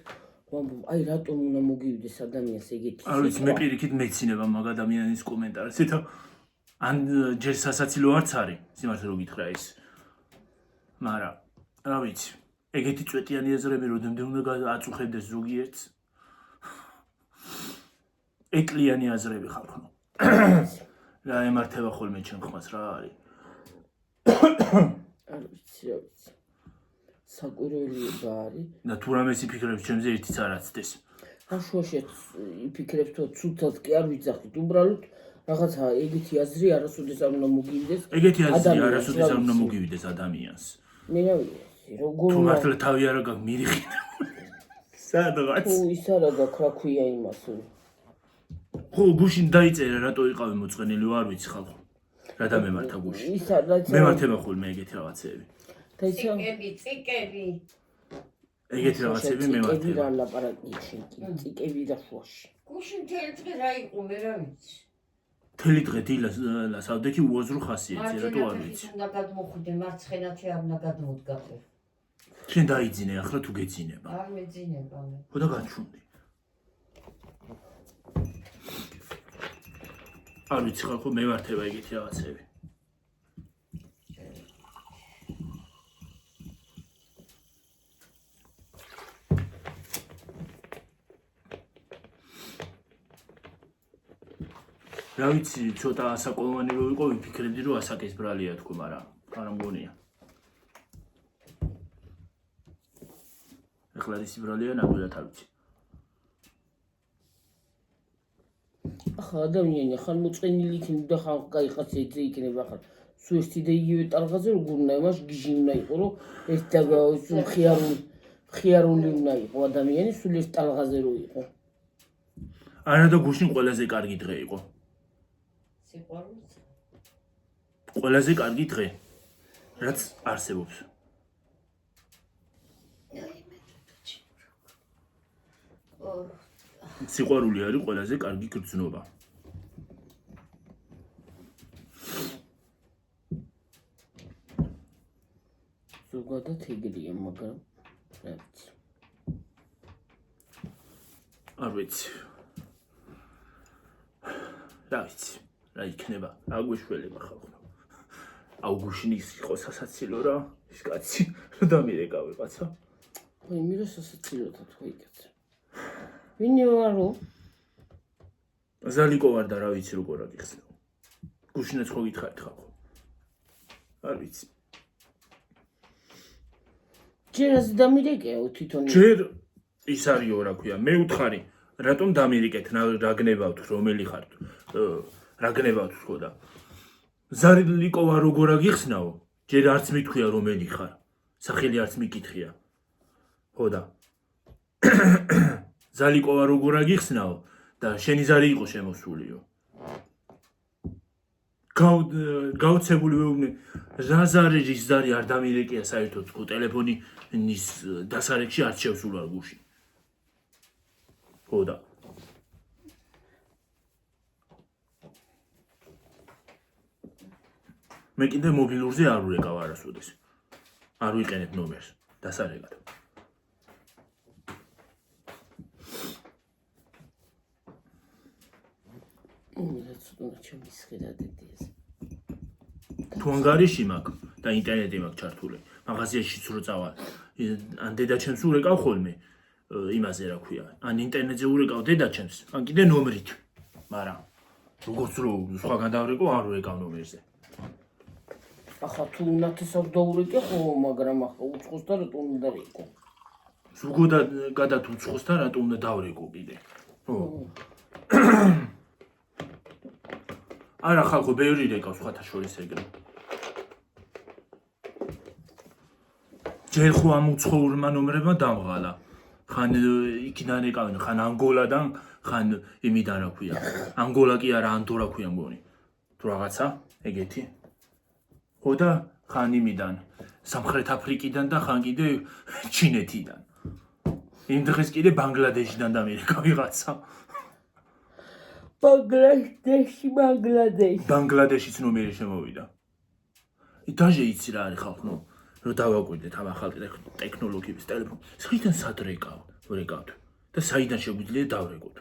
ვამბობ, აი რატომ უნდა მოგივიდეს ადამიანს ეგეთი. არ ვიცი, მე პირიქით მეცინება მაგ ადამიანის კომენტარს. ეთო ან ჯერ სასაცილო არც არის, სიმართლე რო გითხრა ის. მაგრამ რა ვიცი, ეგეთი წვეტიანი აზრები როდემდე უნდა აწუხებდეს ზოგიერთს. ეკლიანი აზრები ხალხო. რა ემართება ხოლმე ჩემ ხმას რა არის? არ ვიცი, რა ვიცი. საკვირველიება არის. და თუ რამეს იფიქრებს ჩემზე ერთიც არ აცდეს. აშუაშე იფიქრებს თუ ცუდად კი არ ვიძახით, უბრალოდ რაღაცა ეგეთი აზრი არასოდეს არ უნდა მოგივიდეს. ეგეთი აზრი არასოდეს არ უნდა მოგივიდეს ადამიანს. მე რა ვიცი, როგორ თუ მართლა თავი არა გაქვს მირიხით. სადღაც. თუ ის არა გაქვს რა ქვია იმას. ხო, გუშინ დაიწერა რატო იყავი მოწყენილი, არ ვიცი ხალხო. რა დამემართა გუშინ. ის რაც მემართება ხოლმე ეგეთი რაღაცეები. და ისე წიკები. ეგეთი რაღაცეები წიკები მემართება. რა ლაპარაკია შენ კი წიკები და შუაში. გუშინ მთელი დღე რა იყო მე რა ვიცი. მთელი დღე დილას სავდექი უაზრო ხასიათი, რატო არ ვიცი. უნდა გადმოხვიდე, მარცხენათი არ უნდა გადმოდგაფე. შენ დაიძინე ახლა თუ გეძინება. არ მეძინება მე. ხო და გაჩვენდი. არ ვიცი ხალხო, მემართება ეგეთი რაღაცეები. რა ვიცი, ცოტა ასაკოვანი რო იყო, ვიფიქრებდი რომ ასაკის ბრალია თქო, მაგრამ არ მგონია. ეხლა ის ბრალია ნამდვილად არ ვიცი. ახლა ადამიანი ხან მოწყენილი იქნება და ხან გაიყაც ეძე იქნება ახლა სულ ერთი და იგივე ტალღაზე როგორ უნდა იმას გიჟი უნდა იყო რომ ეს და ხიარული უნდა იყო ადამიანი სულ ერთ ტალღაზე რო იყო. არა და გუშინ ყველაზე კარგი დღე იყო. სიყვარულიც. ყველაზე კარგი დღე, რაც არსებობს. სიყვარული არის ყველაზე კარგი გრძნობა. ზოგადად ეგრეა, მაგრამ რა ვიცი. არ ვიცი. რა ვიცი, რა იქნება, რა გვეშველება ხალხო. აუგუშინ ის იყო სასაცილო რა, ის კაცი, რა დამირეკა ვიღაცა. ხო, იმირა სასაცილოა თქვა იქაც. ვინი ვარო? ზალიკო ვარ და რა ვიცი როგორ აგიხსნო. გუშინაც ხო გითხარით ხალხო. არ ვიცი. ჯერ ასე დამირეკეო თვითონ. ჯერ ის არისო რა ქვია, მე უთხარი, რატომ დამირეკეთ, რა გნებავთ, რომელი ხართ, რა გნებავთ ხო და ზალიკოვა როგორ აგიხსნაო? ჯერ არც მithქვია რომელი ხარ. სახელი არც მიკითხია. ხო და ზალიკოვა როგორ აგიხსნაო და შენი ზარი იყო შემოსულიო. გაუცებული ვეუბნე რა ზარი რის ზარი არ დამირეკია საერთოდ ხო ტელეფონის დასარეკში არ შევსულა გუში. ხო და მე კიდე მობილურზე არ ვურეკავ არასოდეს. არ ვიყენებ ნომერს დასარეკად. თუ ანგარიში მაქვს და ინტერნეტი მაქვს ჩართული, მაღაზიაშიც რო წავალ, ან დედაჩემს ურეკავ ხოლმე იმაზე რა ქვია, ან ინტერნეტზე ურეკავ დედაჩემს, ან კიდე ნომრით. მაგრამ როგორც რო სხვაგან დავრეკო, არ ვურეკავ ნომერზე. ახლა თუ უნათესავ დაურეკე ხო, მაგრამ ახლა უცხოსთან რატო უნდა რეკო? ზოგადად გადათ უცხოსთან რატო უნდა დავრეკო კიდე? ხო. არა ხალხო ბევრი რეკავს სხვათა შორის ეგრე. ჯერ ხო ამ უცხოურმა ნომრებმა დამღალა. ხან იქიდან ეკავენ, ხან ანგოლადან, ხან იმიდან რა ქვია. ანგოლა კი არა, ანდორა ქვია მგონი. თუ რაღაცა ეგეთი. ხო და ხან იმიდან, სამხრეთ აფრიკიდან და ხან კიდე ჩინეთიდან. იმ დღეს კიდე ბანგლადეშიდან დამირეკა ვიღაცა. ბანგლადეშიც ნომერი შემოვიდა. დაჟე იცი რა არის ხალხო, რომ დავაკვირდეთ ამ ახალ ტექნოლოგიების ტელეფონს. საიდან სად ვრეკავთ და საიდან შეგვიძლია დავრეკოთ.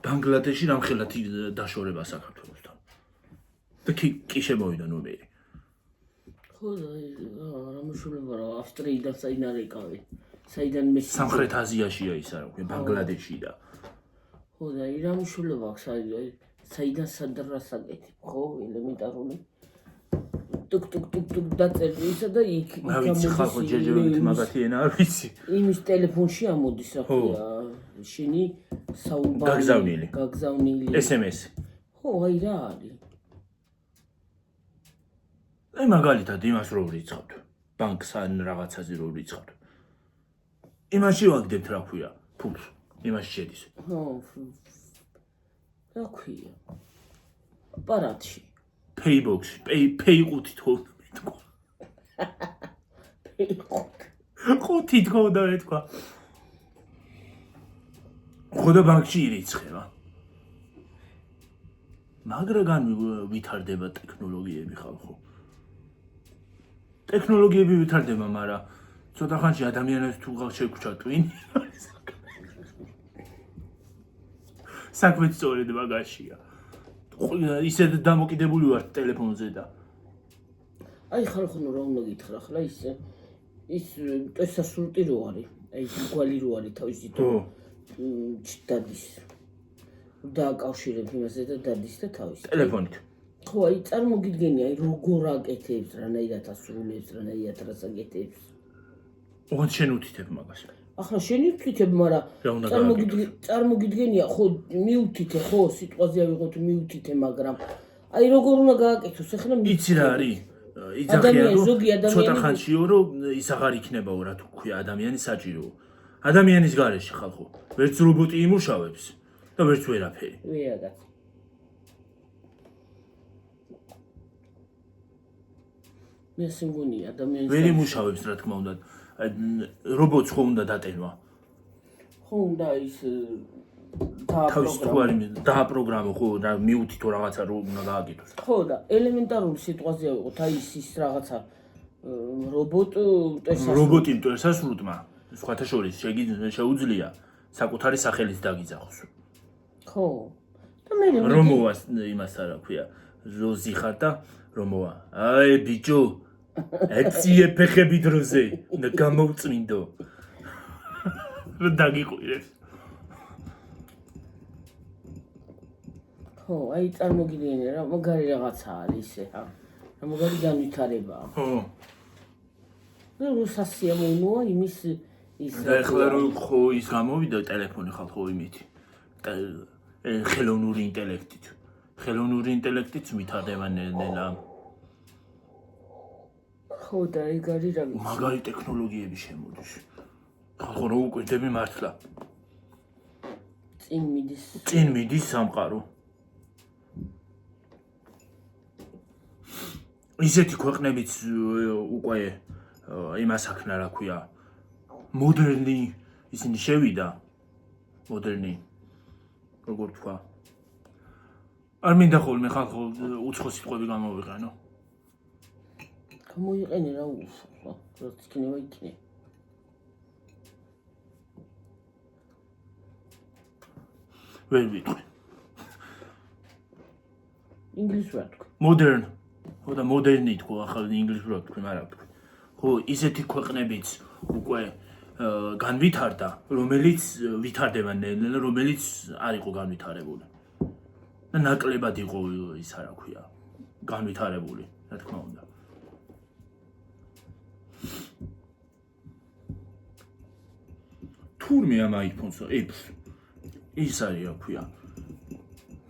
ბანგლადეში რამხელად დაშორება საქართველოსთან. და კი შემოვიდა ნომერი. ხო და რა მნიშვნელობა რა ავსტრიიდან საიდან ეკავე? საიდან მე სამხრეთ აზიაშია ის არა ვქენ ბანგლადეში და ხო და რა მნიშვნელობა აქვს საიდან სადრასაკეთი ხო ელემენტარული ტუკ დაწერდი ისა და იქ გამოცი ხალხო ჯეჯებით მაგათი ენა არ ვიცი იმის ტელეფონში ამოდის რა ქვია შენი საუბარი გაგზავნილი SMS ხო აი რა არის აი მაგალითად იმას რო ვრიცხავთ ბანკს ან რაღაცაზე რო ვრიცხავთ იმაში ვაგდებთ რა ქვია ფულს იმაში შედის ხო რა ქვია აპარატში Paybox-ში pay ყუთით ხო მეთქვა ყუთით ხო და მეთქვა ხოდა ბანკში ირიცხება მაგრაგან ვითარდება ტექნოლოგიები ხალხო ტექნოლოგიები ვითარდება მაგრამ ცოტა ხანში ადამიანებს თუ შეგვჩა ტვინი საქმე სწორედ მაგაშია ისე დამოკიდებული ვარ ტელეფონზე და აი ხალხო რა უნდა გითხრა ახლა ის ტესასურტი რო არის აი გვალი რო არის თავისი დადის დააკავშირებ იმასე და დადის და თავისი ტელეფონით ხო აი წარმოგიდგენია აი როგორ აკეთებს რანაირად ასრულებს რანაირად რასაკეთებს ოღონდ შენ უთითებ მაგას ახლა შენი ვთითებ მაგრამ წარმოგიდგენია ხო მიუთითე ხო სიტყვაზე ავიღოთ მიუთითე მაგრამ აი როგორ უნდა გააკეთოს ახლა იცი რა არის იძახიან რომ ცოტა ხანშიო რომ ის აღარ იქნებაო რა თუ ქვია ადამიანი საჭიროა ადამიანის გარეშე ხალხო ვერც რობოტი იმუშავებს და ვერც ვერაფერი ვერაგაც მე სიმგონია ადამიანის ვერ იმუშავებს რა თქმა უნდა რობოტს ხო უნდა დატენვა ხო უნდა ის დააპროგრამო ხო რა მიუთითო რაღაცა რო უნდა გააკეთოს ხო და ელემენტარული სიტყვაზე ავიღოთ აი ის რაღაცა რობოტი მტვერსასრუტმა სხვათა შორის შეუძლია საკუთარი სახელით დაგიძახოს ხო და მე რომოას იმას არა ქვია როზი ხარ და რომოა აი ბიჭო ეციე ფეხები დროზე და გამოვწმინდო რა დაგიყვირეს ხო აი წარმოგიდგენია რა მაგარი რაღაცა არის ისე რა მაგარი განვითარებაა ხო და რუსასიამოვნოა იმის ის და ახლა რო ხო ის გამოვიდა ტელეფონი ხალხო იმით ხელოვნური ინტელექტით ხელოვნური ინტელექტიც ვითარდება ნელ-ნელა. ხო და ეგ არის რა ვიცი. მაგარი ტექნოლოგიები შემოდის. ხალხო რო უკვირდები მართლა. წინ მიდის სამყარო. ისეთი ქვეყნებიც უკვე იმას აქნა რა ქვია. მოდერნი ისინი შევიდა. მოდერნი როგორ თქვა. არ მინდა ხოლმე ხალხო უცხო სიტყვები გამოვიყენო. გამოიყენე რა უშო, რაც იქნება იქნება. ვერ ვიტყვი. ინგლისურად თქვი. მოდერნ. ხო და მოდერნი თქვა, ახლა ინგლისურად თქვი, მაგრამ თქვი. ხო, ისეთი ქვეყნებიც უკვე განვითარდა, რომელიც ვითარდება ნელ-ნელა, რომელიც არ იყო განვითარებული. და ნაკლებად იყო ისა რა ქვია, განვითარებული, რა თქმა უნდა. თურმე ამ iPhone-ს, ის არის რა ქვია.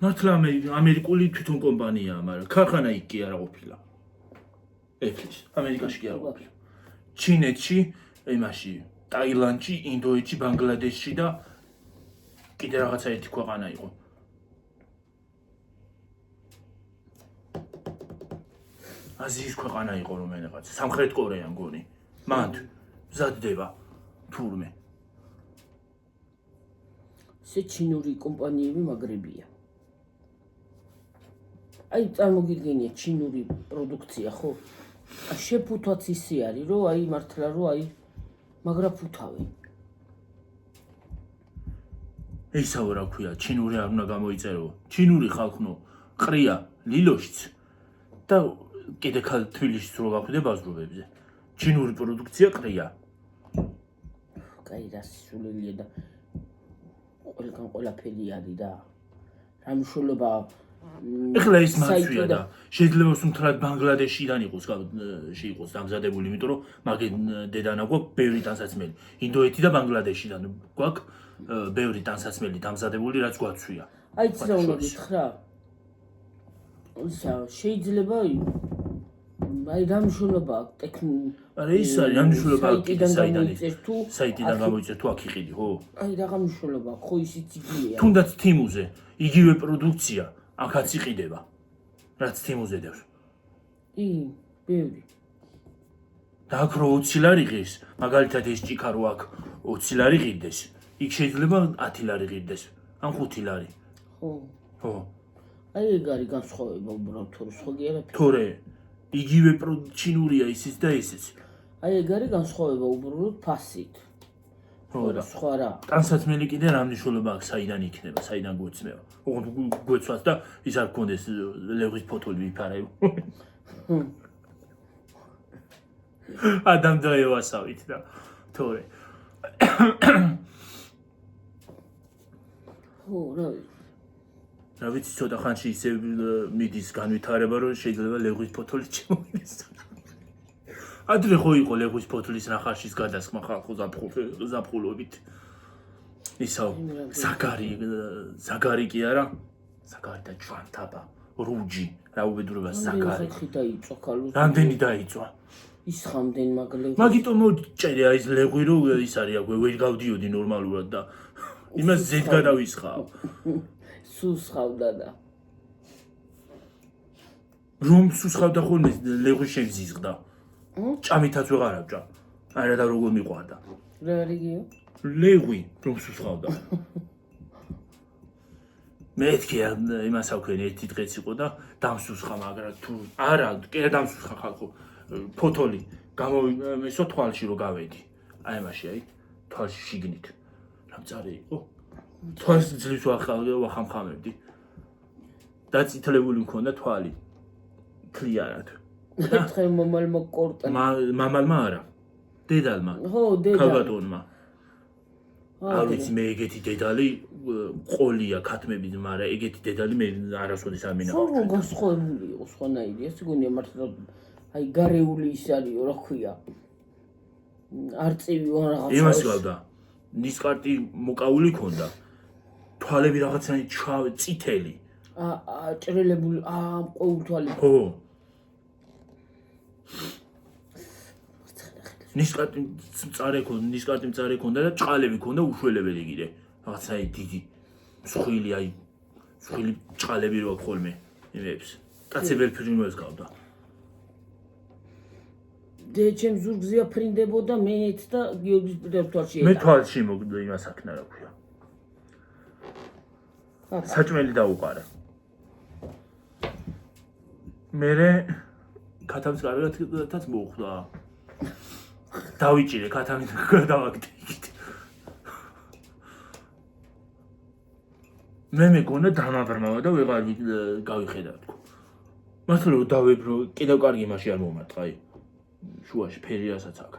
მართლა ამერიკული თვითონ კომპანიაა, მაგრამ ქარხანა იქ კი არა ყოფილა. Apple-ის, ამერიკაში კი არა ყოფილა. ჩინეთში, იმაში, ტაილანდში, ინდოეთში, ბანგლადეშში და კიდე რაღაცა ერთი ქვეყანა იყო. აზიის ქვეყანა იყო რომელიღაც, სამხრეთ კორეა მგონი. მანდ მზადდება თურმე. ესე ჩინური კომპანიები მაგრებია. აი წარმოგიდგენია ჩინური პროდუქცია, ხო? შეფუთვაც ისე არის, რომ აი მართლა რომ აი მაგრა ფუთავენ. ისაო რა ქვია, ჩინური არ უნდა გამოიწერო. ჩინური ხალხნო ყრია ლილოშიც და კიდე ხალ თბილისში რო გახვიდე ბაზრობებზე. ჩინური პროდუქცია ყრია. კაი რა სულელია და ყველგან ყველაფერი არის და რა მნიშვნელობა ეხლა ის მაცვია და შეიძლება სუნთრად ბანგლადეშიდან იყოს შეიყოს დამზადებული, იმიტომ რომ მაგენ დედანა გვაქვს ბევრი ტანსაცმელი. ინდოეთი და ბანგლადეშიდან გვაქვს ბევრი ტანსაცმელი დამზადებული, რაც გვაცვია. აი იცი რა უნდა გითხრა? ისა შეიძლება აი რა მნიშვნელობა აქვს არა ის არის რა მნიშვნელობა აქვს საიტიდან საიტიდან გამოიწერ თუ აქ იყიდი, ხო? აი რა მნიშვნელობა აქვს, ხო ისიც იგივეა. თუნდაც თიმუზე იგივე პროდუქცია აქაც იყიდება. რაც თიმუზე დევს. ბევრი. და აქ რო 20 ლარი ღირს, მაგალითად ეს ჭიქა რო აქ 20 ლარი ღირდეს, იქ შეიძლება 10 ლარი ღირდეს, ან 5 ლარი. ხო. აი ეგ არის განსხვავება უბრალოდ თუ სხვა კი არაფერი. თორე იგივე ჩინურია ისიც და ისიც. აი ეგ არის განსხვავება უბრალოდ ფასით. ხო და სხვა რა. ტანსაცმელი კიდე რა მნიშვნელობა აქვს საიდან იქნება, საიდან გვეცნება. ოღონდ გვეცვას და ის არ გქონდეს ლევრის ფოთოლი ვიფარებ. ადამ დაევასავით და თორე. ხო რა რა ვიცი ცოტა ხანში ისე მიდის განვითარება რომ შეიძლება ლევრის ფოთოლი შემოიდეს. ადრე ხო იყო ლევრის ფოთლის ნახაშის გადასხმა ხალხო ზაფხულობით. ისაო ზაგარი კი არა, ზაგარი და ჯვანთაბა, რუჯი, რა უბედურება ზაგარი. დაიწვა ქალო. რამდენი დაიწვა? ის ხამდენ მაგლევ. მაგიტომ მოჭერე აი ეს ლევრი რო ის არის აქვე ვერ გავდიოდი ნორმალურად და იმას ზედ გადავისხავ. სუსხავდა და რომ სუსხავდა ხოლმე ლევრი შეგზიზღდა. ჭამითაც ვეღარ ავჭა. არა და როგორ მიყვარდა. რა რიგიო? ლევრი რომ სუსხავდა. მეთქი იმას აქვენი ერთი დღეც იყო და დამსუსხა, მაგრამ თუ არა, კი დამსუსხა ხალხო. ფოთოლი გამოვიმესო თვალში რო გავედი. აი მაშინ აი თვალში შიგნით. რა მწარე იყო? თვალს ძლივს ვახამხამებდი. დაწითლებული მქონდა თვალი. თლიანად. ერთხელ მომალმა კორტა. მამალმა არა. დედალმა. ხო, დედა. ქალბატონმა. არ ვიცი მე ეგეთი დედალი ყოლია ქათმები, მაგრამ ეგეთი დედალი მე არასოდეს არ მინახავ. ხო, განსხვავებული იყო სხვანაირი. ეს გონია მართლა აი გარეული ის არის, რა ქვია. არწივი რაღაცა. იმას გავდა. ნისკარტი მოკაული ქონდა. თვალები რაღაცნაირად წითელი. ჭრელებული ყოველთვალი ხო ნიშკარტი მწარე ქონდა და ჭყალები ქონდა უშველებელი კიდე რაღაც აი დიდი მსხვილი ჭყალები რო აქვს ხოლმე იმებს კაცი ვერაფერი მოეს გავდა ჩემ ზურგზეა ფრინდებოდა მეც და გიორგის პირდაპირ თვალში მე თვალში მოგდა იმას აქნა რა ქვია საჭმელი დაუყარა მერე ქათამს კარგათაც მოხვდა დავიჭირე ქათამით დავაგდე იქით მე მეკონა დამაბრმავა და ვეღარ გავიხედა თქო მართლა რომ დავებრო კიდევ კარგი მაშინ არ მომარტყა აი შუაში ფერიასაც აქ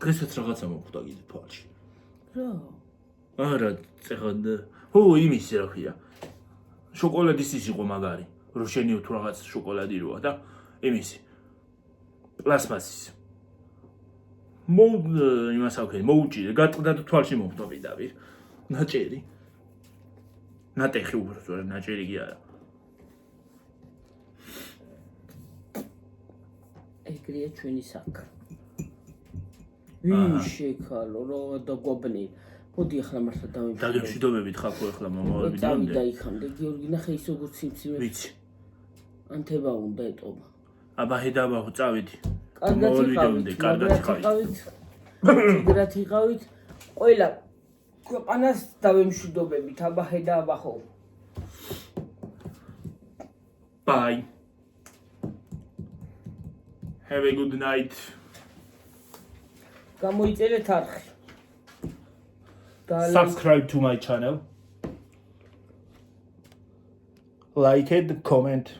დღესაც რაღაცა მოხდა კიდე თვალში რა არა წეხად ხო იმის რა ქვია შოკოლადის ის იყო მაგარი რო შენი თუ რაღაც შოკოლადი როა და იმისი პლასმასის იმას აქვე მოუჭირე გატყდა და თვალში მოხდა პირდაპირ ნაჭერი ნატეხი უბრალოდ ნაჭერი კი არა ეგრეა ჩვენი საქმე ვინ შეკალო რა დაგვაბნე მოდი ახლა მართლა დავიმშვიდობ დაგემშვიდობებით ხალხო ახლა მომავალი დავიდა იქამდე გიორგი ნახე ის როგორ სიმციმე ვიცი ანთება უნდა ეტობა აბა ხედავ წავიდი კარგად იყავით ყველა ქვეყანას დავემშვიდობებით აბა ხედავ ხო Bye. Have a good night. გამოიწერეთ არხი. Subscribe to my channel. Like it, comment.